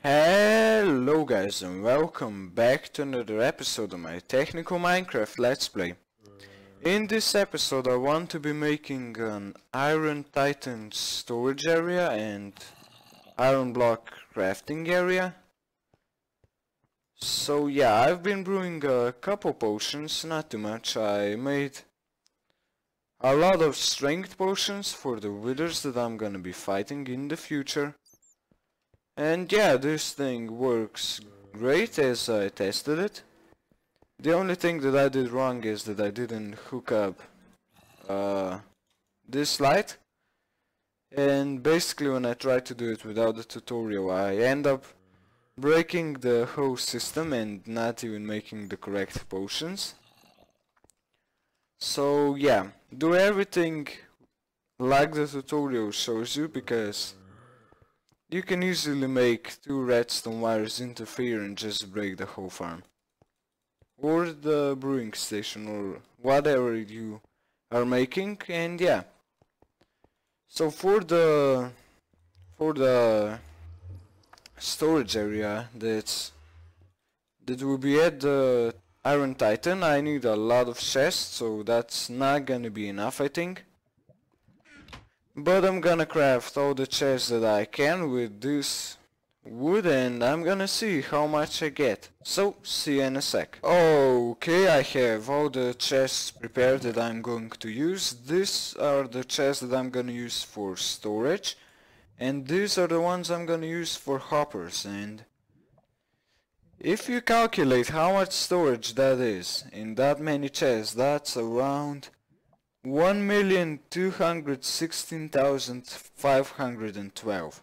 Hello guys and welcome back to another episode of my technical Minecraft Let's Play. In this episode I want to be making an Iron Titan storage area and iron block crafting area. So yeah, I've been brewing a couple potions, not too much. I made a lot of strength potions for the withers that I'm gonna be fighting in the future. And yeah, this thing works great as I tested it. The only thing that I did wrong is that I didn't hook up this light. And basically when I try to do it without the tutorial, I end up breaking the whole system and not even making the correct potions. So yeah, do everything like the tutorial shows you, because you can easily make two redstone wires interfere and just break the whole farm. Or the brewing station or whatever you are making, and yeah. So for the storage area that will be at the Iron Titan, I need a lot of chests, so that's not gonna be enough, I think. But I'm gonna craft all the chests that I can with this wood, and I'm gonna see how much I get. So, see you in a sec. Okay, I have all the chests prepared that I'm going to use. These are the chests that I'm gonna use for storage, and these are the ones I'm gonna use for hoppers. And if you calculate how much storage that is in that many chests, that's around 1,216,512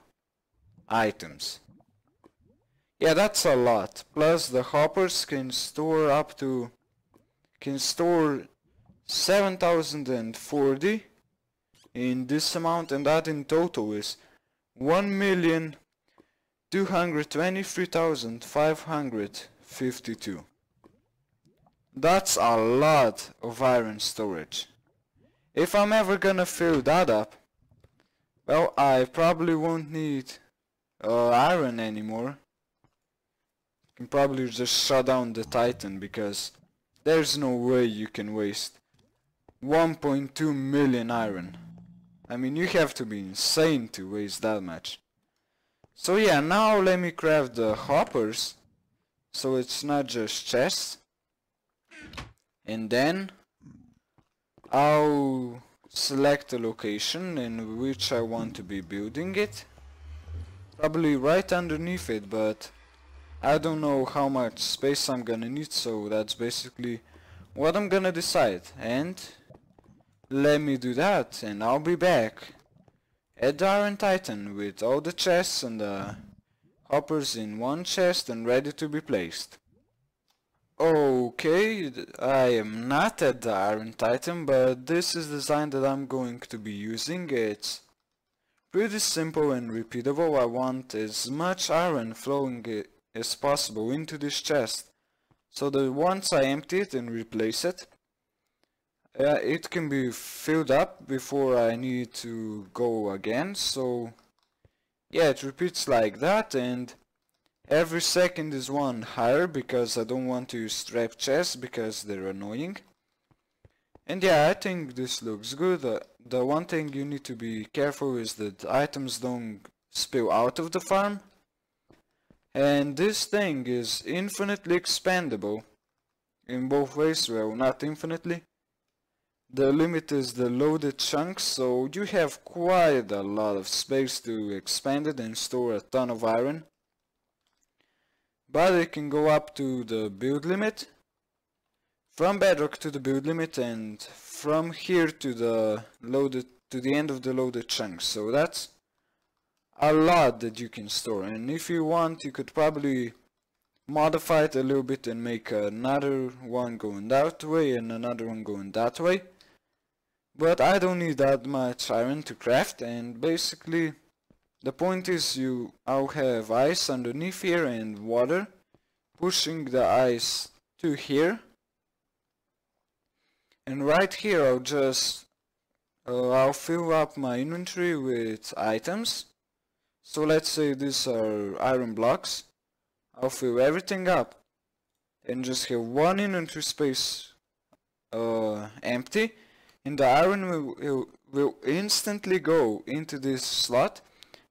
items. Yeah, that's a lot. Plus the hoppers can store 7,040 in this amount, and that in total is 1,223,552. That's a lot of iron storage. If I'm ever gonna fill that up, well, I probably won't need iron anymore. I can probably just shut down the Titan, because there's no way you can waste 1.2 million iron. I mean, you have to be insane to waste that much. So yeah, now let me craft the hoppers, so it's not just chests. And then I'll select a location in which I want to be building it. Probably right underneath it, but I don't know how much space I'm gonna need, so that's basically what I'm gonna decide. And let me do that, and I'll be back at the Iron Titan with all the chests and the hoppers in one chest and ready to be placed. Okay, I am not at the Iron Titan, but this is the design that I'm going to be using. It's pretty simple and repeatable. I want as much iron flowing as possible into this chest, so that once I empty it and replace it, it can be filled up before I need to go again. So yeah, it repeats like that, and every second is one higher, because I don't want to use trap chests because they're annoying. And yeah, I think this looks good. The one thing you need to be careful is that items don't spill out of the farm. And this thing is infinitely expandable in both ways. Well, not infinitely. The limit is the loaded chunks, so you have quite a lot of space to expand it and store a ton of iron. But it can go up to the build limit, from bedrock to the build limit, and from here to the end of the loaded chunks. So that's a lot that you can store, and if you want you could probably modify it a little bit and make another one going that way and another one going that way. But I don't need that much iron to craft, and basically the point is I'll have ice underneath here and water pushing the ice to here, and right here I'll fill up my inventory with items, So let's say these are iron blocks. I'll fill everything up and just have one inventory space empty, and the iron will instantly go into this slot,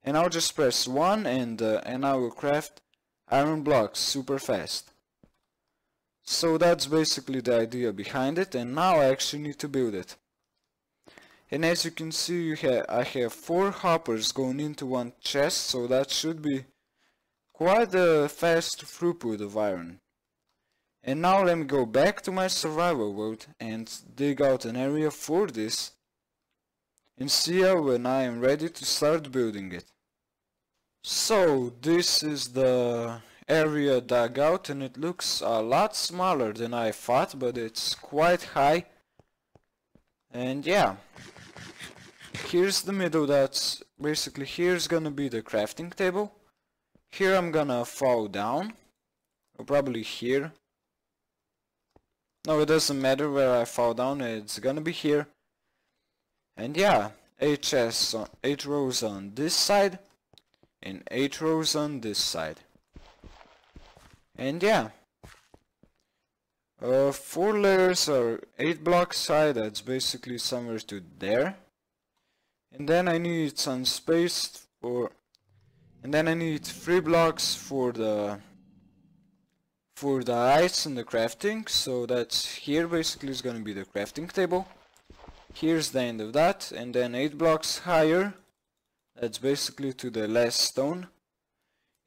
and I'll just press 1 and I will craft iron blocks super fast. So that's basically the idea behind it, and now I actually need to build it. And as you can see, I have 4 hoppers going into one chest, so that should be quite a fast throughput of iron. And now let me go back to my survival world and dig out an area for this, and see when I am ready to start building it. So this is the area dug out, and it looks a lot smaller than I thought, but it's quite high. And yeah, here's the middle. That's basically, here's gonna be the crafting table. Here I'm gonna fall down, or probably here. No, it doesn't matter where I fall down, it's gonna be here. And yeah, 8 chests on 8 rows on this side and 8 rows on this side. And yeah, 4 layers are 8 blocks high. That's basically somewhere to there. And then I need some space for, and then I need 3 blocks for the ice and the crafting. So that's here basically is gonna be the crafting table. Here's the end of that, and then 8 blocks higher, that's basically to the last stone,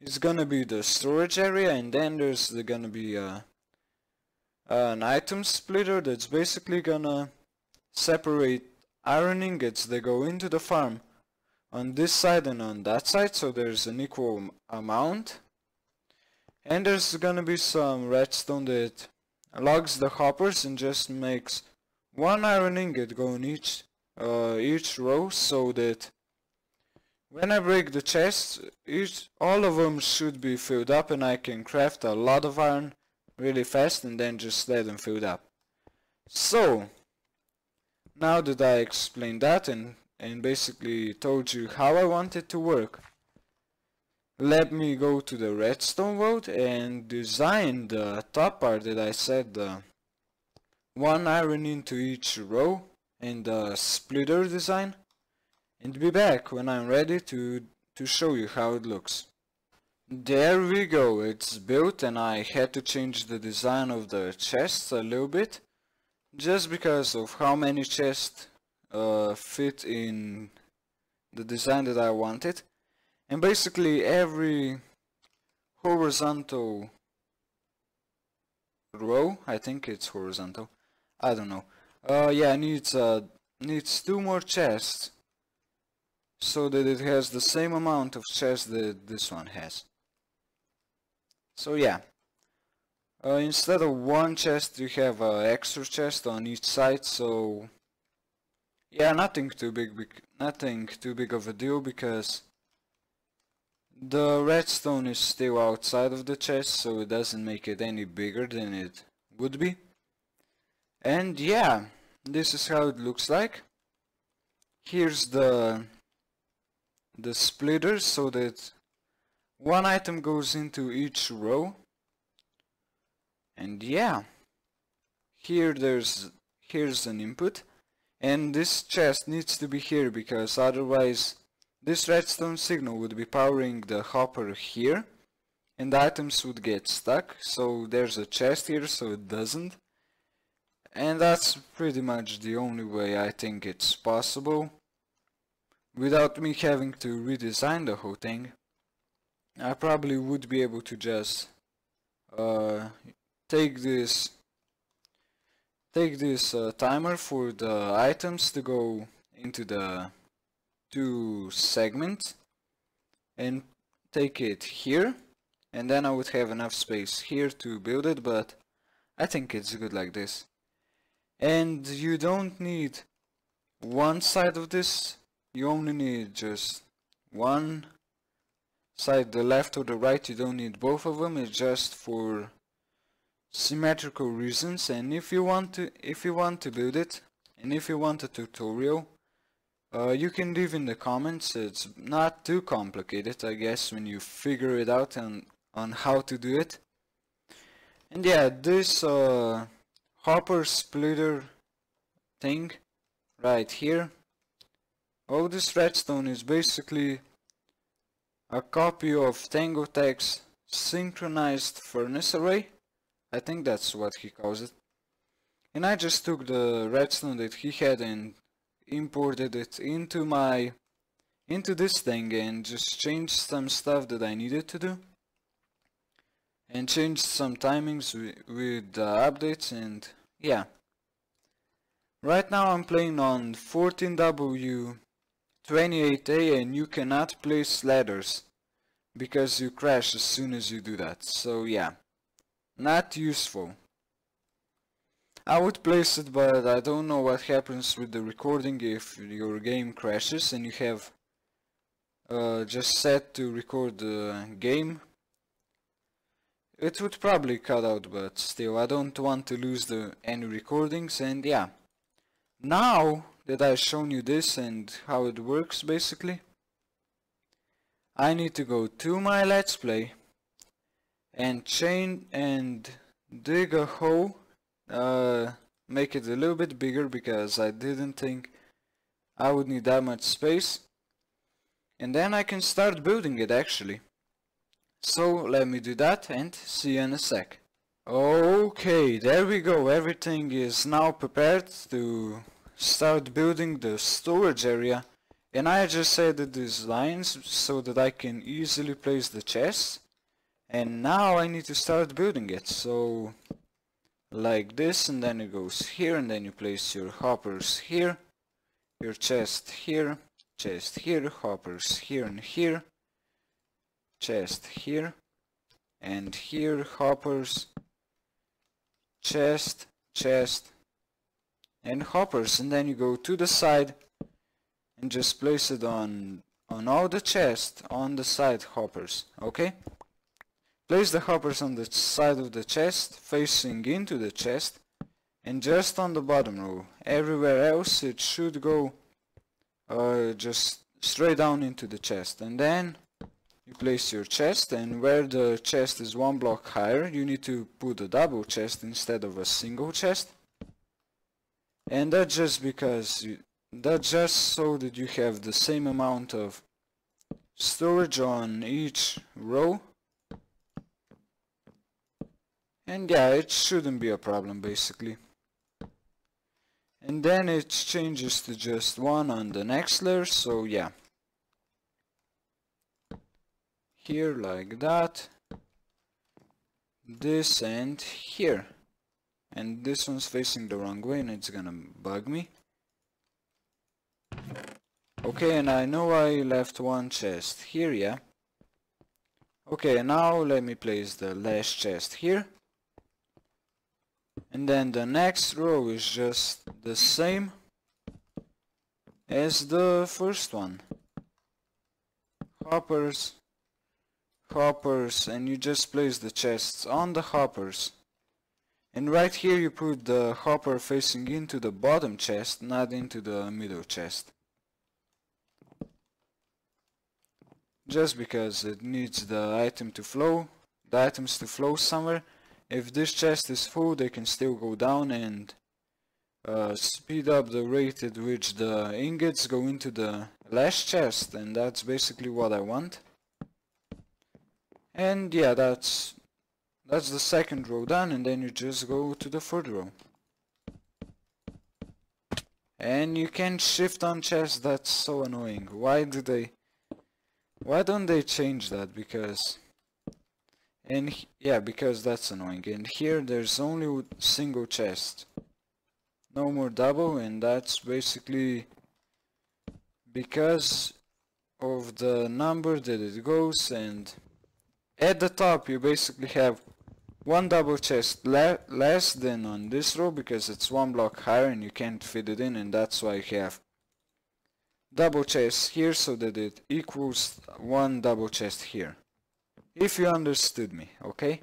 is gonna be the storage area, and then there's gonna be an item splitter that's basically gonna separate iron ingots that go into the farm on this side and on that side, so there's an equal amount. And there's gonna be some redstone that logs the hoppers and just makes 1 iron ingot go in each row, so that when I break the chest, all of them should be filled up, and I can craft a lot of iron really fast and then just let them filled up. So now that I explained that and basically told you how I want it to work, let me go to the redstone world and design the top part that I said, 1 iron into each row, and the splitter design, and be back when I'm ready to show you how it looks. There we go, it's built, and I had to change the design of the chests a little bit, just because of how many chests fit in the design that I wanted. And basically every horizontal row, I think it's horizontal, I don't know, yeah, needs 2 more chests, so that it has the same amount of chests that this one has. So yeah, instead of 1 chest you have an extra chest on each side, so yeah, nothing too big of a deal, because the redstone is still outside of the chest, so it doesn't make it any bigger than it would be. And yeah, this is how it looks like. Here's the splitters, so that 1 item goes into each row. And yeah, here's an input, and this chest needs to be here, because otherwise this redstone signal would be powering the hopper here, and the items would get stuck. So there's a chest here so it doesn't. And that's pretty much the only way I think it's possible, without me having to redesign the whole thing. I probably would be able to just take this timer for the items to go into the 2 segments and take it here, and then I would have enough space here to build it, but I think it's good like this. And you don't need 1 side of this, you only need just 1 side, the left or the right. You don't need both of them, it's just for symmetrical reasons. And if you want to build it, and if you want a tutorial, You can leave in the comments. It's not too complicated, I guess, when you figure it out on how to do it. And yeah, this hopper splitter thing right here, all this redstone is basically a copy of Tango Tech's synchronized furnace array. I think that's what he calls it. And I just took the redstone that he had and imported it into this thing and just changed some stuff that I needed to do. And changed some timings with the updates, and yeah. Right now I'm playing on 14W28A and you cannot place ladders because you crash as soon as you do that. So yeah, not useful. I would place it, but I don't know what happens with the recording if your game crashes and you have just set to record the game. It would probably cut out, but still, I don't want to lose any recordings. And yeah, now that I've shown you this and how it works basically, I need to go to my Let's Play and dig a hole, make it a little bit bigger because I didn't think I would need that much space, and then I can start building it actually. So let me do that and see you in a sec. Okay, there we go. Everything is now prepared to start building the storage area, and I just added these lines so that I can easily place the chests, and now I need to start building it. So like this, and then it goes here, and then you place your hoppers here, your chest here, hoppers here and here, chest here and here, hoppers, chest, and hoppers, and then you go to the side and just place it on all the chests on the side hoppers. Okay, place the hoppers on the side of the chest facing into the chest and just on the bottom row. Everywhere else it should go just straight down into the chest, and then you place your chest, and where the chest is one block higher you need to put a double chest instead of a single chest. And that's just so that you have the same amount of storage on each row. And yeah, it shouldn't be a problem basically. And then it changes to just one on the next layer, so yeah. Here like that, this and here, and this one's facing the wrong way and it's gonna bug me. Okay, and I know I left one chest here, yeah. Okay, now let me place the last chest here, and then the next row is just the same as the first one. Hoppers, and you just place the chests on the hoppers, and right here you put the hopper facing into the bottom chest, not into the middle chest, just because it needs the items to flow somewhere. If this chest is full, they can still go down and speed up the rate at which the ingots go into the last chest, and that's basically what I want. And yeah, that's the second row done, and then you just go to the third row. And you can't shift on chests, that's so annoying. Why don't they change that? Because that's annoying. And here there's only single chest, no more double, and that's basically because of the number that it goes. And at the top you basically have one double chest less than on this row because it's one block higher and you can't fit it in, and that's why you have double chest here so that it equals one double chest here. If you understood me, okay?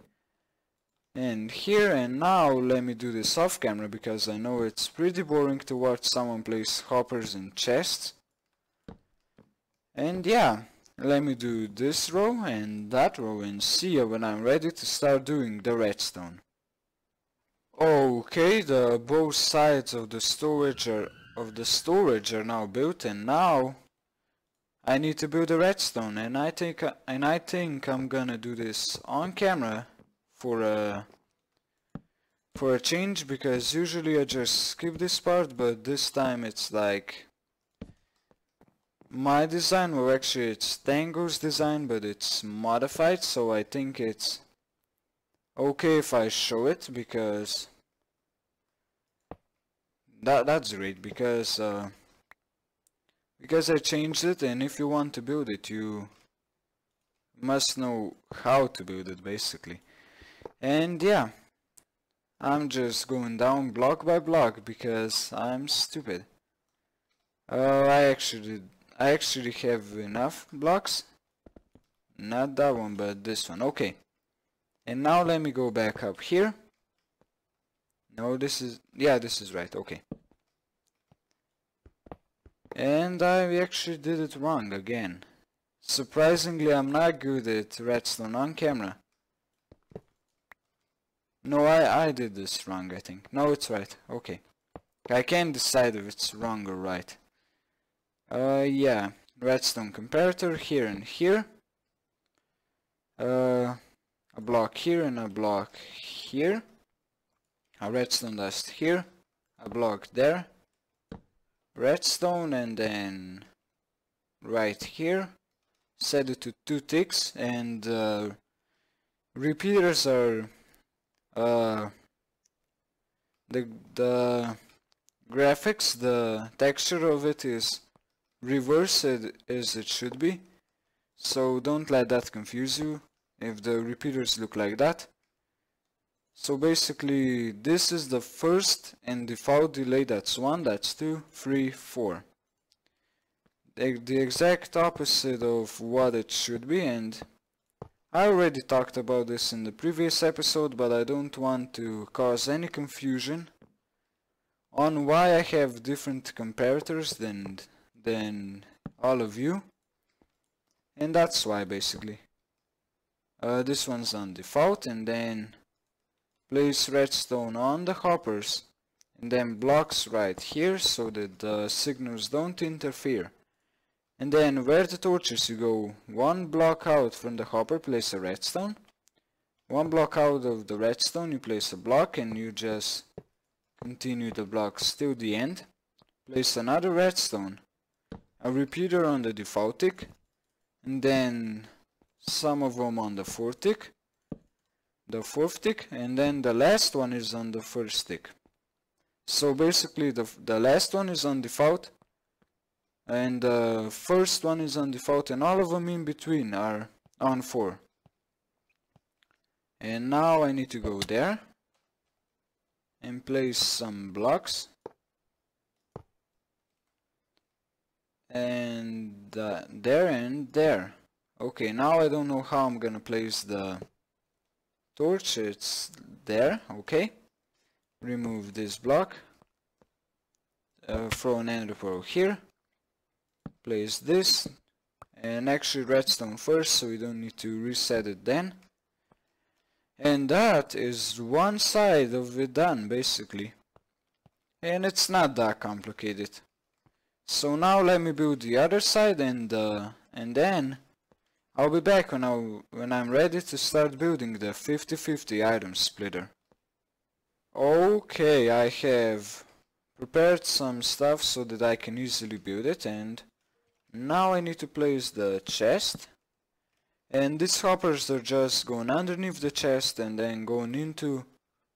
And here and now let me do this off camera because I know it's pretty boring to watch someone place hoppers in chests. And yeah, let me do this row and that row and see you when I'm ready to start doing the redstone. Okay, the both sides of the storage are now built, and now I need to build a redstone, and I think I'm gonna do this on camera for a change, because usually I just skip this part, but this time it's like my design, well actually it's Tango's design, but it's modified, so I think it's okay if I show it, because that's great, because I changed it, and if you want to build it, you must know how to build it basically. And yeah, I'm just going down block by block because I'm stupid. I actually have enough blocks. Not that one, but this one. Okay. And now let me go back up here. No, this is right. Okay. And I actually did it wrong again. Surprisingly, I'm not good at redstone on camera. No, I did this wrong, I think. No, it's right. Okay. I can't decide if it's wrong or right. Yeah. Redstone comparator here and here. A block here and a block here. A redstone dust here. A block there. Redstone, and then right here. Set it to 2 ticks, and repeaters are the graphics, the texture of it is reversed as it should be, so don't let that confuse you if the repeaters look like that. So basically this is the first and default delay, that's 1, that's 2, 3, 4. The exact opposite of what it should be, and I already talked about this in the previous episode, but I don't want to cause any confusion on why I have different comparators than all of you, and that's why basically. This one's on default, and then place redstone on the hoppers, and then blocks right here so that the signals don't interfere. And then where the torches, you go 1 block out from the hopper, place a redstone. 1 block out of the redstone, you place a block, and you just continue the blocks till the end. Place another redstone, a repeater on the default tick, and then some of them on the 4th tick, the 4th tick, and then the last one is on the 1st tick. So basically the last one is on default, and the first one is on default, and all of them in between are on 4. And now I need to go there and place some blocks, and there and there. Okay, now I don't know how I'm gonna place the torch. It's there. Okay, remove this block, throw an ender pearl here, place this, and actually redstone first so we don't need to reset it then. And that is one side of it done basically, and it's not that complicated. So now let me build the other side, and then I'll be back when I'm ready to start building the 50-50 item splitter. Okay, I have prepared some stuff so that I can easily build it, and now I need to place the chest, and these hoppers are just going underneath the chest and then going into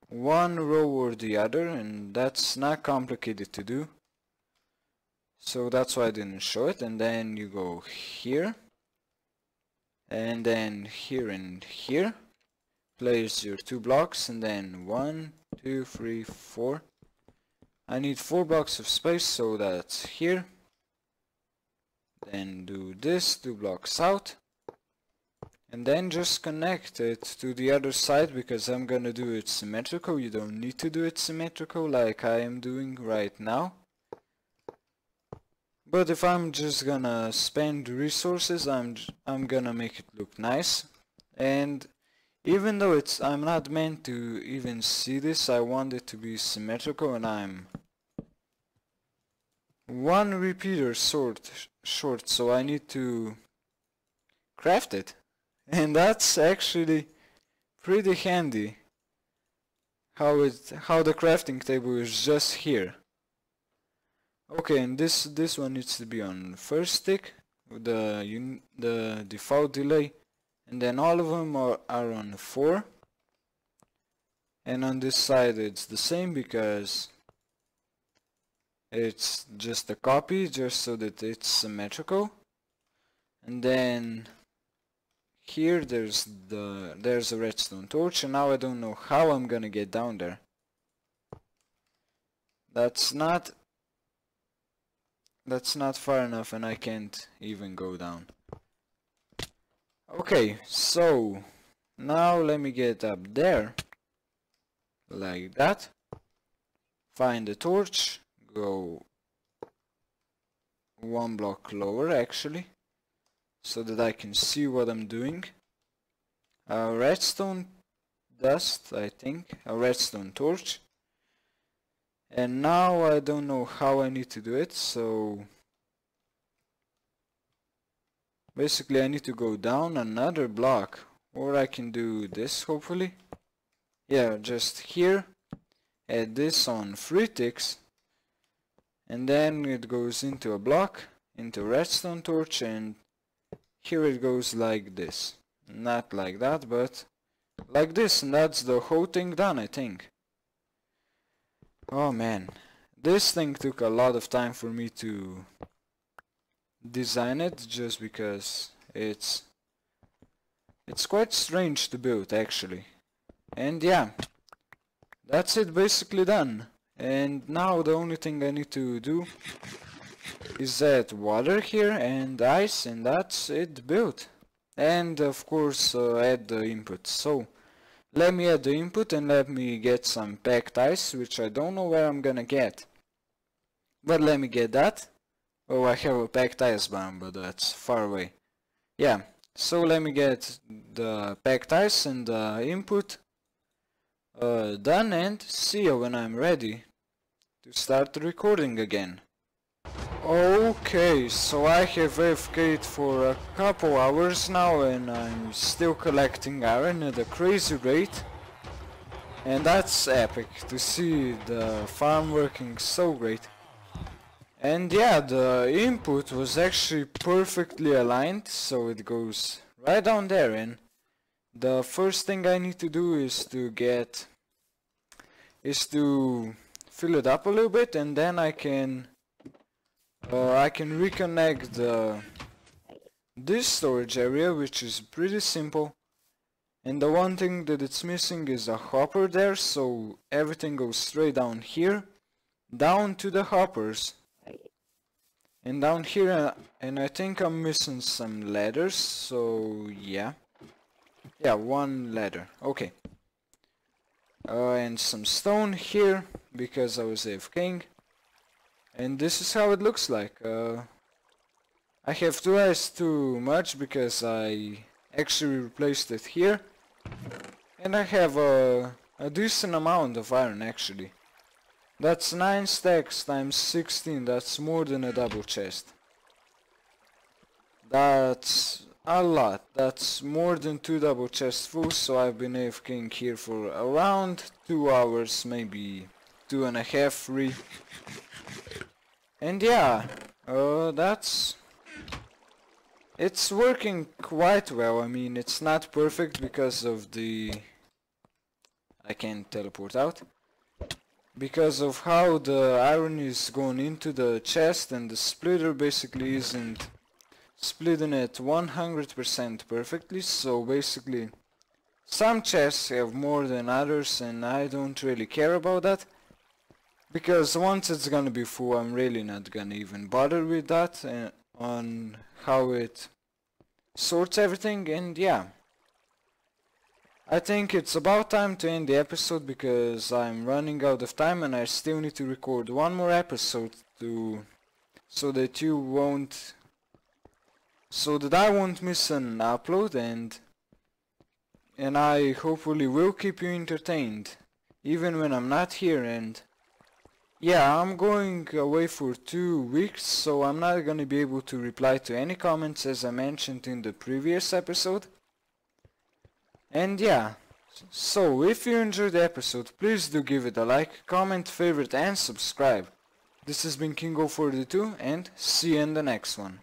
one row or the other, and that's not complicated to do, so that's why I didn't show it. And then you go here, and then here and here, place your 2 blocks, and then 1, 2, 3, 4. I need 4 blocks of space, so that's here. Then do this, 2 blocks out, and then just connect it to the other side, because I'm gonna do it symmetrical. You don't need to do it symmetrical like I am doing right now, But if I'm just gonna spend resources, I'm gonna make it look nice. And even though I'm not meant to even see this, I want it to be symmetrical, and I'm one repeater short, so I need to craft it. And that's actually pretty handy. How the crafting table is just here. Okay, and this one needs to be on first stick with the default delay, and then all of them are on 4. And on this side it's the same because it's just a copy, just so that it's symmetrical. And then here there's a redstone torch, and now I don't know how I'm gonna get down there. That's not far enough, and I can't even go down. Okay, so now let me get up there like that. Find the torch, go 1 block lower actually, so that I can see what I'm doing. Redstone dust, I think, a redstone torch. And now I don't know how I need to do it, so basically I need to go down another block, or I can do this hopefully. Yeah, just here, add this on 3 ticks, and then it goes into a block, into redstone torch, and here it goes like this. Not like that, but like this, and that's the whole thing done, I think. Oh man, this thing took a lot of time for me to design it, just because it's quite strange to build actually. And yeah, that's it basically done. And now the only thing I need to do is add water here and ice, and that's it built. And of course add the input. So let me add the input and let me get some packed ice, which I don't know where I'm gonna get. But let me get that. Oh, I have a packed ice bomb, but that's far away. Yeah, so let me get the packed ice and the input done, and see you when I'm ready to start recording again. Okay, so I have AFK'd for a couple hours now, and I'm still collecting iron at a crazy rate. And that's epic to see the farm working so great. And yeah, the input was actually perfectly aligned, so it goes right down there. And the first thing I need to do is to fill it up a little bit, and then I can reconnect this storage area, which is pretty simple. And the one thing that it's missing is a hopper there, so everything goes straight down here, down to the hoppers, and down here. And I think I'm missing some ladders, so yeah, 1 ladder, okay. And some stone here because I was AFKing. And this is how it looks like. I have twice too much because I actually replaced it here. And I have a decent amount of iron actually. That's 9 stacks times 16, that's more than a double chest. That's a lot, that's more than 2 double chests full, so I've been AFKing here for around 2 hours, maybe 2.5, 3. And yeah, it's working quite well. I mean, it's not perfect because of I can't teleport out. Because of how the iron is going into the chest, and the splitter basically isn't splitting it 100% perfectly, so basically some chests have more than others, and I don't really care about that. Because once it's gonna be full, I'm really not gonna even bother with that on how it sorts everything. And yeah, I think it's about time to end the episode because I'm running out of time, and I still need to record one more episode to so that I won't miss an upload, and I hopefully will keep you entertained even when I'm not here. And yeah, I'm going away for 2 weeks, so I'm not gonna be able to reply to any comments as I mentioned in the previous episode. And yeah, so if you enjoyed the episode, please do give it a like, comment, favorite and subscribe. This has been Kingo42, and see you in the next one.